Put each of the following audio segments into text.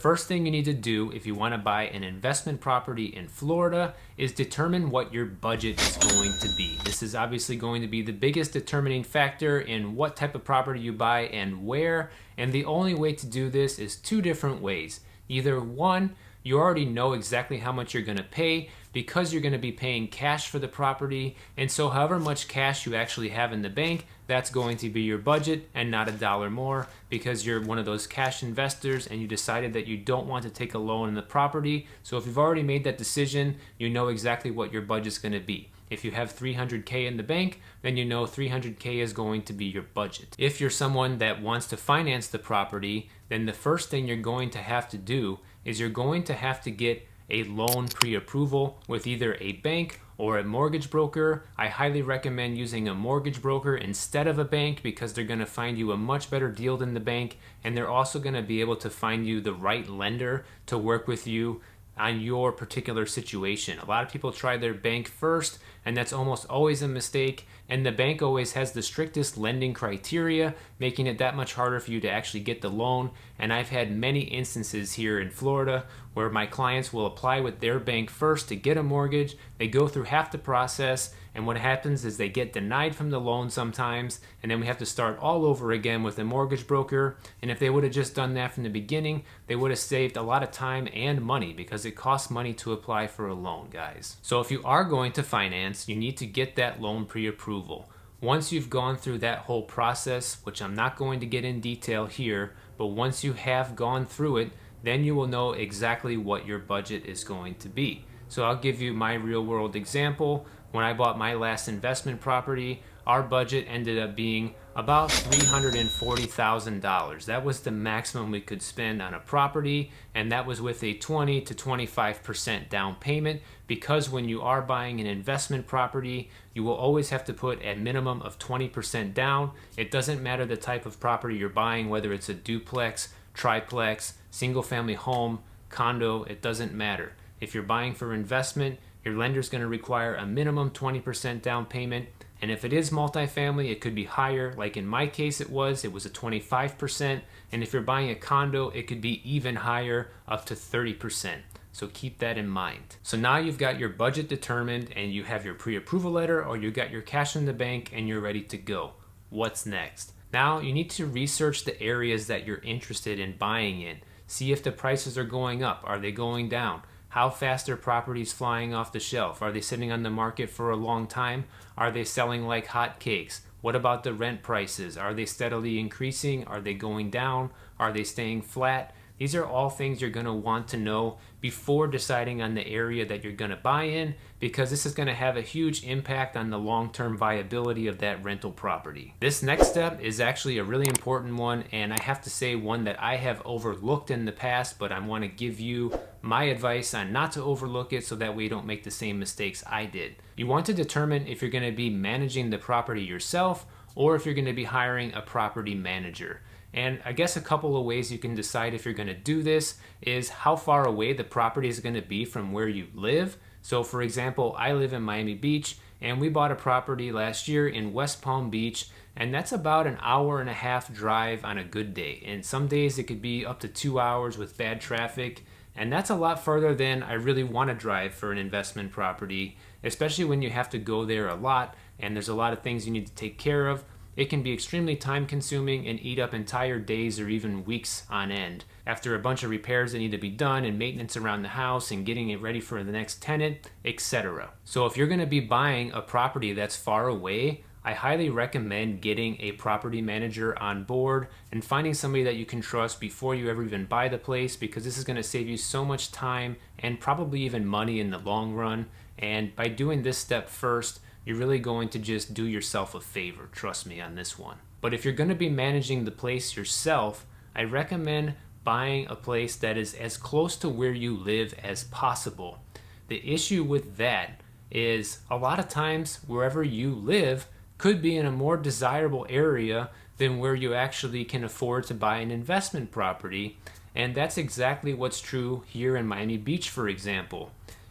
First thing you need to do if you want to buy an investment property in Florida is determine what your budget is going to be. This is obviously going to be the biggest determining factor in what type of property you buy and where. And the only way to do this is two different ways. Either one, you already know exactly how much you're going to pay because you're going to be paying cash for the property, and so however much cash you actually have in the bank, that's going to be your budget and not a dollar more because you're one of those cash investors and you decided that you don't want to take a loan in the property. So if you've already made that decision, you know exactly what your budget's going to be. If you have $300K in the bank, then you know $300K is going to be your budget. If you're someone that wants to finance the property, then the first thing you're going to have to do is you're going to have to get a loan pre-approval with either a bank or a mortgage broker. I highly recommend using a mortgage broker instead of a bank because they're going to find you a much better deal than the bank, and they're also going to be able to find you the right lender to work with you on your particular situation. A lot of people try their bank first, and that's almost always a mistake, and the bank always has the strictest lending criteria, making it that much harder for you to actually get the loan. And I've had many instances here in Florida where my clients will apply with their bank first to get a mortgage. They go through half the process, and what happens is they get denied from the loan sometimes, and then we have to start all over again with a mortgage broker. And if they would have just done that from the beginning, they would have saved a lot of time and money because it costs money to apply for a loan, guys. So if you are going to finance, you need to get that loan pre-approval. Once you've gone through that whole process, which I'm not going to get in detail here, but once you have gone through it, then you will know exactly what your budget is going to be. So I'll give you my real world example. When I bought my last investment property, our budget ended up being about $340,000. That was the maximum we could spend on a property, and that was with a 20 to 25% down payment, because when you are buying an investment property, you will always have to put a minimum of 20% down. It doesn't matter the type of property you're buying, whether it's a duplex, triplex, single family home, condo, it doesn't matter. If you're buying for investment, your lender's going to require a minimum 20% down payment. And if it is multifamily, it could be higher. Like in my case, it was a 25%. And if you're buying a condo, it could be even higher, up to 30%. So keep that in mind. So now you've got your budget determined and you have your pre-approval letter, or you got your cash in the bank and you're ready to go. What's next? Now you need to research the areas that you're interested in buying in. See if the prices are going up. Are they going down? How fast are properties flying off the shelf? Are they sitting on the market for a long time? Are they selling like hotcakes? What about the rent prices? Are they steadily increasing? Are they going down? Are they staying flat? These are all things you're going to want to know before deciding on the area that you're going to buy in, because this is going to have a huge impact on the long-term viability of that rental property. This next step is actually a really important one, and I have to say one that I have overlooked in the past, but I want to give you my advice on not to overlook it so that way you don't make the same mistakes I did. You want to determine if you're going to be managing the property yourself or if you're going to be hiring a property manager. And I guess a couple of ways you can decide if you're going to do this is how far away the property is going to be from where you live. So for example, I live in Miami Beach, and we bought a property last year in West Palm Beach, and that's about an hour and a half drive on a good day. And some days it could be up to 2 hours with bad traffic. And that's a lot further than I really want to drive for an investment property, especially when you have to go there a lot and there's a lot of things you need to take care of. It can be extremely time consuming and eat up entire days or even weeks on end after a bunch of repairs that need to be done and maintenance around the house and getting it ready for the next tenant, etc. So if you're going to be buying a property that's far away, I highly recommend getting a property manager on board and finding somebody that you can trust before you ever even buy the place, because this is going to save you so much time and probably even money in the long run. And by doing this step first, you're really going to just do yourself a favor, trust me on this one. But if you're going to be managing the place yourself, I recommend buying a place that is as close to where you live as possible. The issue with that is a lot of times wherever you live could be in a more desirable area than where you actually can afford to buy an investment property. And that's exactly what's true here in Miami Beach, for example.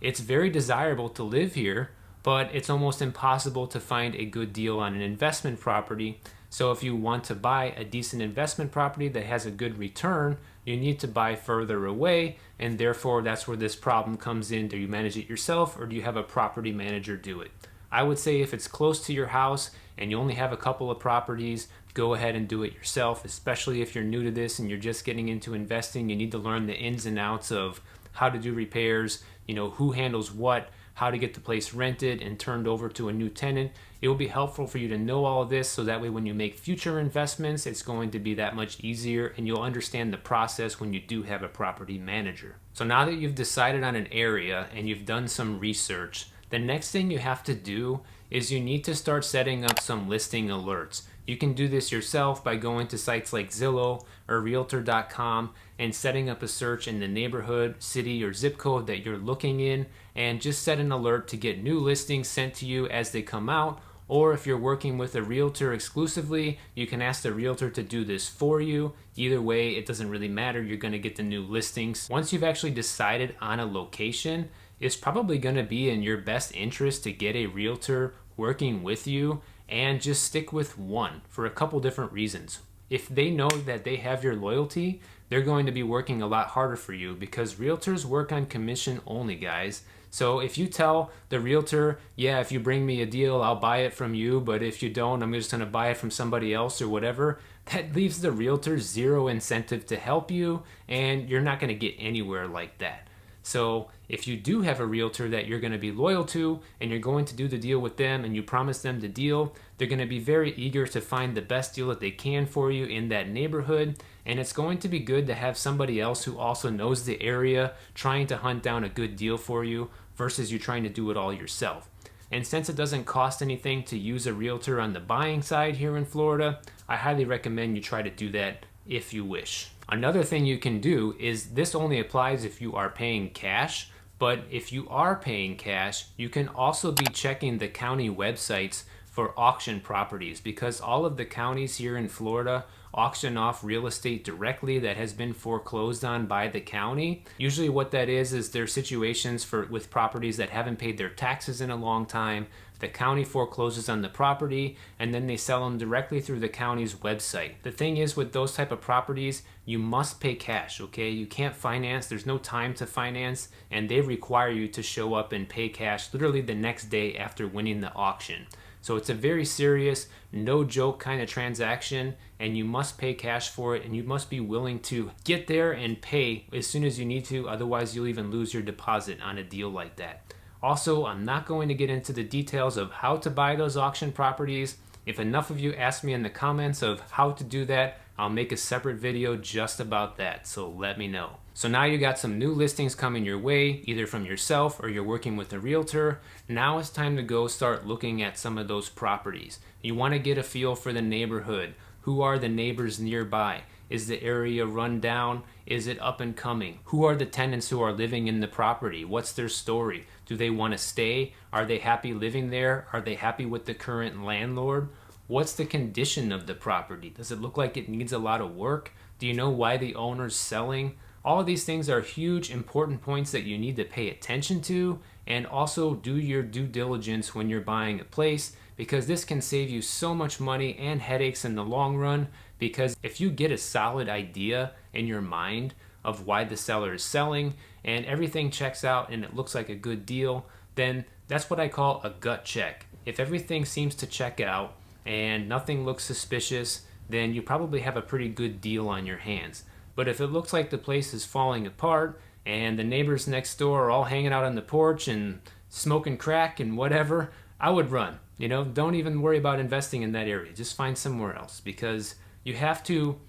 It's very desirable to live here, but it's almost impossible to find a good deal on an investment property So if you want to buy a decent investment property that has a good return, you need to buy further away, and therefore that's where this problem comes in. Do you manage it yourself, or do you have a property manager do it? I would say if it's close to your house and you only have a couple of properties, go ahead and do it yourself, especially if you're new to this and you're just getting into investing. You need to learn the ins and outs of how to do repairs, who handles what, how to get the place rented and turned over to a new tenant. It will be helpful for you to know all of this, so that way when you make future investments, it's going to be that much easier, and you'll understand the process when you do have a property manager. So now that you've decided on an area and you've done some research, the next thing you have to do is you need to start setting up some listing alerts. You can do this yourself by going to sites like Zillow or Realtor.com and setting up a search in the neighborhood, city, or zip code that you're looking in, and just set an alert to get new listings sent to you as they come out. Or if you're working with a realtor exclusively, you can ask the realtor to do this for you. Either way, it doesn't really matter. You're going to get the new listings. Once you've actually decided on a location, it's probably going to be in your best interest to get a realtor working with you, and just stick with one for a couple different reasons. If they know that they have your loyalty, they're going to be working a lot harder for you, because realtors work on commission only, guys. So if you tell the realtor, yeah, if you bring me a deal, I'll buy it from you, but if you don't, I'm just going to buy it from somebody else or whatever, that leaves the realtor zero incentive to help you, and you're not going to get anywhere like that. So if you do have a realtor that you're going to be loyal to and you're going to do the deal with them and you promise them the deal, they're going to be very eager to find the best deal that they can for you in that neighborhood. And it's going to be good to have somebody else who also knows the area trying to hunt down a good deal for you versus you trying to do it all yourself. And since it doesn't cost anything to use a realtor on the buying side here in Florida, I highly recommend you try to do that if you wish. Another thing you can do is, this only applies if you are paying cash, but if you are paying cash, you can also be checking the county websites for auction properties, because all of the counties here in Florida auction off real estate directly that has been foreclosed on by the county. Usually what that is there's situations with properties that haven't paid their taxes in a long time. The county forecloses on the property and then they sell them directly through the county's website. The thing is, with those type of properties, you must pay cash, okay? You can't finance, there's no time to finance, and they require you to show up and pay cash literally the next day after winning the auction. So it's a very serious, no joke kind of transaction, and you must pay cash for it, and you must be willing to get there and pay as soon as you need to, otherwise you'll even lose your deposit on a deal like that. Also, I'm not going to get into the details of how to buy those auction properties. If enough of you ask me in the comments of how to do that, I'll make a separate video just about that, so let me know. So now you got some new listings coming your way, either from yourself or you're working with a realtor. Now it's time to go start looking at some of those properties. You want to get a feel for the neighborhood. Who are the neighbors nearby? Is the area run down? Is it up and coming? Who are the tenants who are living in the property? What's their story? Do they want to stay? Are they happy living there? Are they happy with the current landlord? What's the condition of the property? Does it look like it needs a lot of work? Do you know why the owner's selling? All of these things are huge, important points that you need to pay attention to, and also do your due diligence when you're buying a place, because this can save you so much money and headaches in the long run. Because if you get a solid idea in your mind of why the seller is selling and everything checks out and it looks like a good deal, then that's what I call a gut check. If everything seems to check out and nothing looks suspicious, then you probably have a pretty good deal on your hands. But if it looks like the place is falling apart and the neighbors next door are all hanging out on the porch and smoking crack and whatever, I would run. Don't even worry about investing in that area. Just find somewhere else, because you have to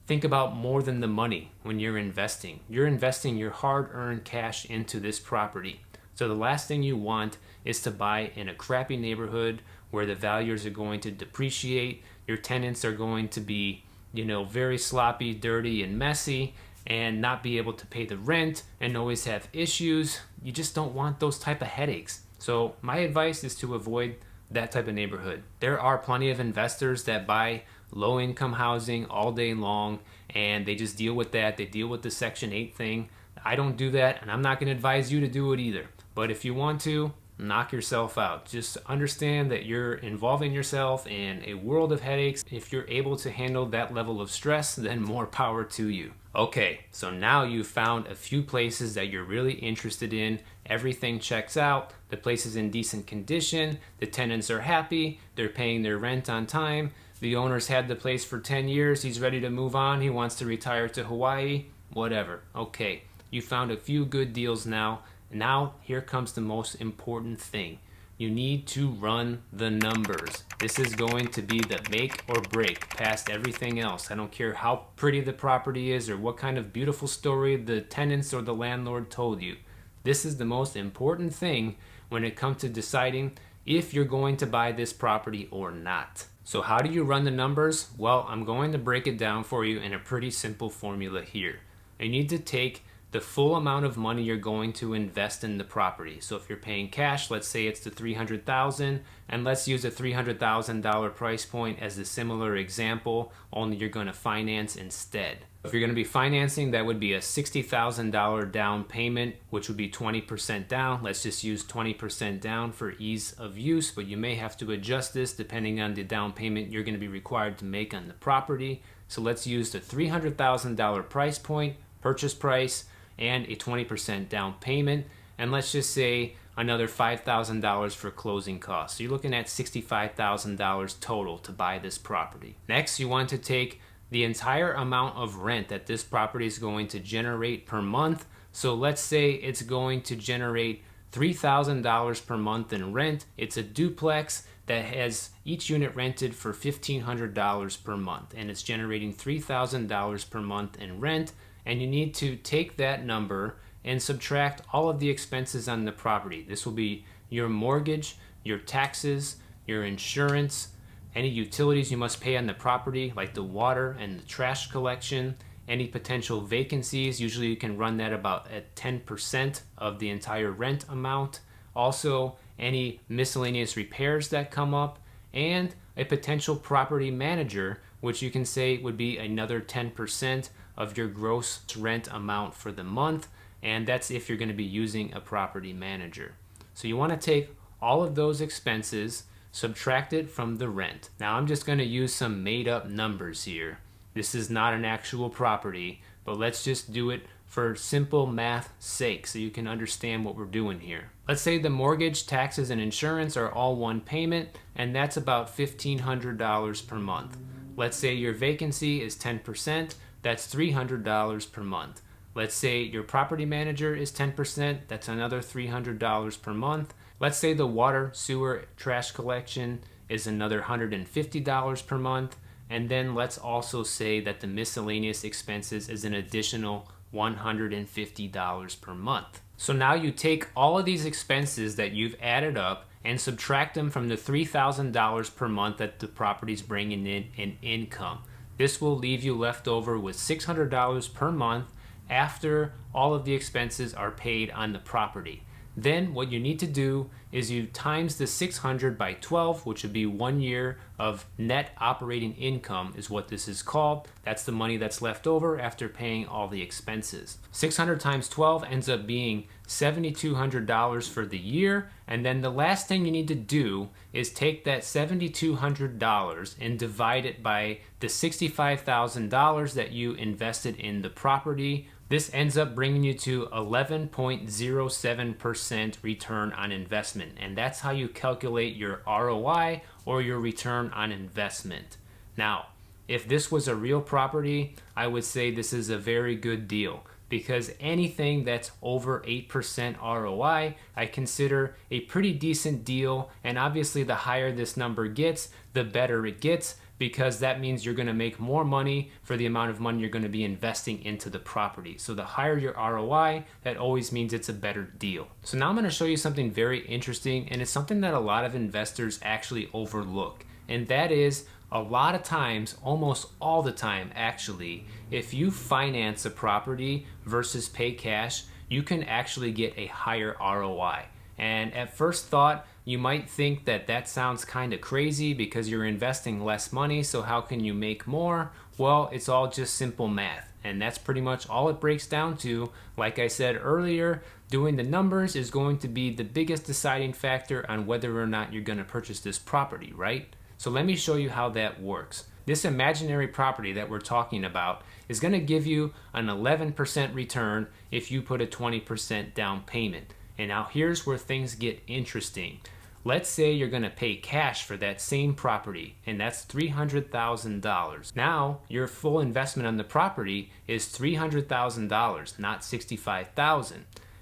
think about more than the money when you're investing. You're investing your hard-earned cash into this property. So the last thing you want is to buy in a crappy neighborhood where the values are going to depreciate, your tenants are going to be very sloppy, dirty, and messy, and not be able to pay the rent and always have issues. You just don't want those type of headaches. So my advice is to avoid that type of neighborhood. There are plenty of investors that buy low-income housing all day long, and they just deal with that. They deal with the Section 8 thing. I don't do that, and I'm not going to advise you to do it either. But if you want to, knock yourself out. Just understand that you're involving yourself in a world of headaches. If you're able to handle that level of stress, then more power to you. Okay, so now you've found a few places that you're really interested in. Everything checks out. The place is in decent condition. The tenants are happy. They're paying their rent on time. The owner's had the place for 10 years. He's ready to move on. He wants to retire to Hawaii. Whatever. Okay, you found a few good deals now. Now, here comes the most important thing. You need to run the numbers. This is going to be the make or break past everything else. I don't care how pretty the property is or what kind of beautiful story the tenants or the landlord told you. This is the most important thing when it comes to deciding if you're going to buy this property or not. So how do you run the numbers? Well, I'm going to break it down for you in a pretty simple formula here. You need to take the full amount of money you're going to invest in the property. So if you're paying cash, let's say it's the $300,000, and let's use a $300,000 price point as a similar example, only you're going to finance instead. If you're going to be financing, that would be a $60,000 down payment, which would be 20% down. Let's just use 20% down for ease of use, but you may have to adjust this depending on the down payment you're going to be required to make on the property. So let's use the $300,000 price point, purchase price, and a 20% down payment, and let's just say another $5,000 for closing costs. So you're looking at $65,000 total to buy this property. Next, you want to take the entire amount of rent that this property is going to generate per month. So let's say it's going to generate $3,000 per month in rent. It's a duplex that has each unit rented for $1,500 per month, and it's generating $3,000 per month in rent. And you need to take that number and subtract all of the expenses on the property. This will be your mortgage, your taxes, your insurance, any utilities you must pay on the property, like the water and the trash collection, any potential vacancies. Usually you can run that about at 10% of the entire rent amount. Also, any miscellaneous repairs that come up, and a potential property manager, which you can say would be another 10% of your gross rent amount for the month, and that's if you're going to be using a property manager. So you want to take all of those expenses, subtract it from the rent. Now I'm just going to use some made up numbers here. This is not an actual property, but let's just do it for simple math's sake so you can understand what we're doing here. Let's say the mortgage, taxes, and insurance are all one payment, and that's about $1,500 per month. Let's say your vacancy is 10%, that's $300 per month. Let's say your property manager is 10%, that's another $300 per month. Let's say the water, sewer, trash collection is another $150 per month. And then let's also say that the miscellaneous expenses is an additional $150 per month. So now you take all of these expenses that you've added up and subtract them from the $3,000 per month that the property's bringing in income. This will leave you left over with $600 per month after all of the expenses are paid on the property. Then what you need to do is you times the 600 by 12, which would be 1 year of net operating income is what this is called. That's the money that's left over after paying all the expenses. 600 times 12 ends up being $7,200 for the year. And then the last thing you need to do is take that $7,200 and divide it by the $65,000 that you invested in the property. This ends up bringing you to 11.07% return on investment. And that's how you calculate your ROI, or your return on investment. Now, if this was a real property, I would say this is a very good deal, because anything that's over 8% ROI, I consider a pretty decent deal. And obviously the higher this number gets, the better it gets, because that means you're going to make more money for the amount of money you're going to be investing into the property. So the higher your ROI, that always means it's a better deal. So now I'm going to show you something very interesting, and it's something that a lot of investors actually overlook. And that is, a lot of times, almost all the time actually, if you finance a property versus pay cash, you can actually get a higher ROI. And at first thought, you might think that that sounds kind of crazy because you're investing less money, so how can you make more? Well, it's all just simple math. And that's pretty much all it breaks down to. Like I said earlier, doing the numbers is going to be the biggest deciding factor on whether or not you're going to purchase this property, right? So let me show you how that works. This imaginary property that we're talking about is going to give you an 11% return if you put a 20% down payment. And now here's where things get interesting. Let's say you're going to pay cash for that same property, and that's $300,000. Now, your full investment on the property is $300,000, not $65,000.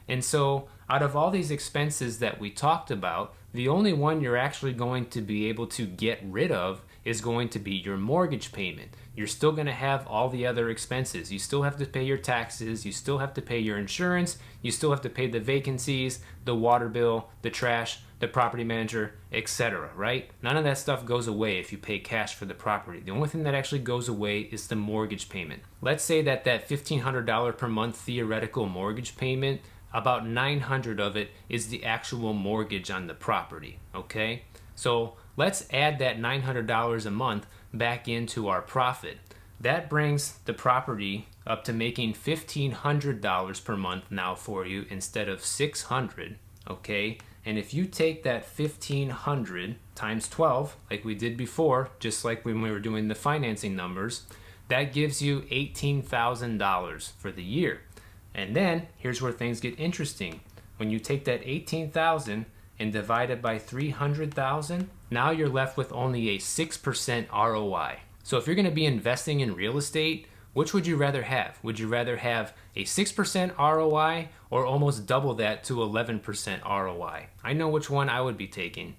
And so, out of all these expenses that we talked about, the only one you're actually going to be able to get rid of is going to be your mortgage payment. You're still going to have all the other expenses. You still have to pay your taxes, you still have to pay your insurance, you still have to pay the vacancies, the water bill, the trash, the property manager, etc., right? None of that stuff goes away if you pay cash for the property. The only thing that actually goes away is the mortgage payment. Let's say that $1,500 per month theoretical mortgage payment, about $900 of it is the actual mortgage on the property, okay? So let's add that $900 a month back into our profit. That brings the property up to making $1,500 per month now for you instead of $600, okay? And if you take that $1,500 times 12, like we did before, just like when we were doing the financing numbers, that gives you $18,000 for the year. And then here's where things get interesting. When you take that $18,000 and divide it by $300,000, now you're left with only a 6% ROI. So if you're going to be investing in real estate, which would you rather have? Would you rather have a 6% ROI or almost double that to 11% ROI? I know which one I would be taking.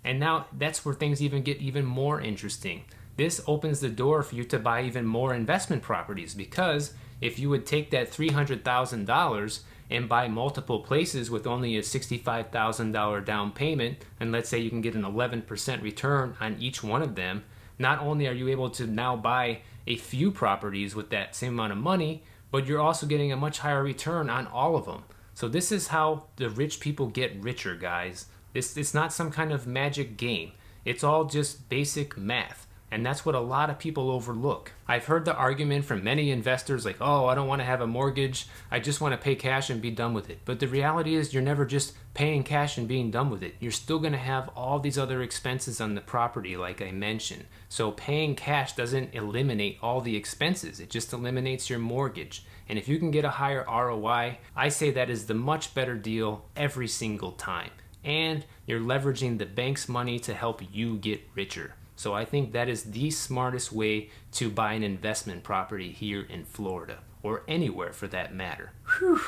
And now that's where things get even more interesting. This opens the door for you to buy even more investment properties, because if you would take that $300,000 and buy multiple places with only a $65,000 down payment, and let's say you can get an 11% return on each one of them, not only are you able to now buy a few properties with that same amount of money, but you're also getting a much higher return on all of them. So this is how the rich people get richer, guys. It's not some kind of magic game. It's all just basic math. And that's what a lot of people overlook. I've heard the argument from many investors like, oh, I don't want to have a mortgage. I just want to pay cash and be done with it. But the reality is you're never just paying cash and being done with it. You're still going to have all these other expenses on the property like I mentioned. So paying cash doesn't eliminate all the expenses. It just eliminates your mortgage. And if you can get a higher ROI, I say that is the much better deal every single time. And you're leveraging the bank's money to help you get richer. So I think that is the smartest way to buy an investment property here in Florida, or anywhere for that matter. Whew.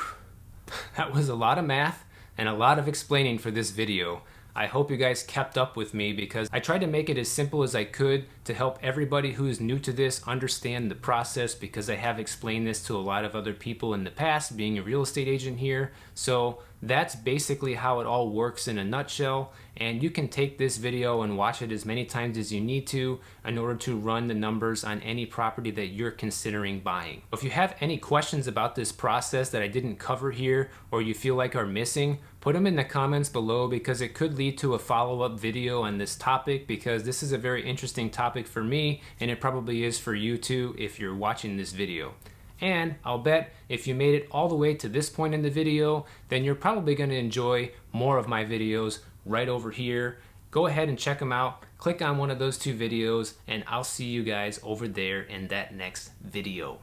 That was a lot of math and a lot of explaining for this video. I hope you guys kept up with me, because I tried to make it as simple as I could to help everybody who is new to this understand the process, because I have explained this to a lot of other people in the past, being a real estate agent here. So that's basically how it all works in a nutshell, and you can take this video and watch it as many times as you need to in order to run the numbers on any property that you're considering buying. If you have any questions about this process that I didn't cover here, or you feel like are missing, put them in the comments below, because it could lead to a follow-up video on this topic, because this is a very interesting topic for me, and it probably is for you too if you're watching this video. And I'll bet if you made it all the way to this point in the video, then you're probably going to enjoy more of my videos right over here. Go ahead and check them out. Click on one of those two videos, and I'll see you guys over there in that next video.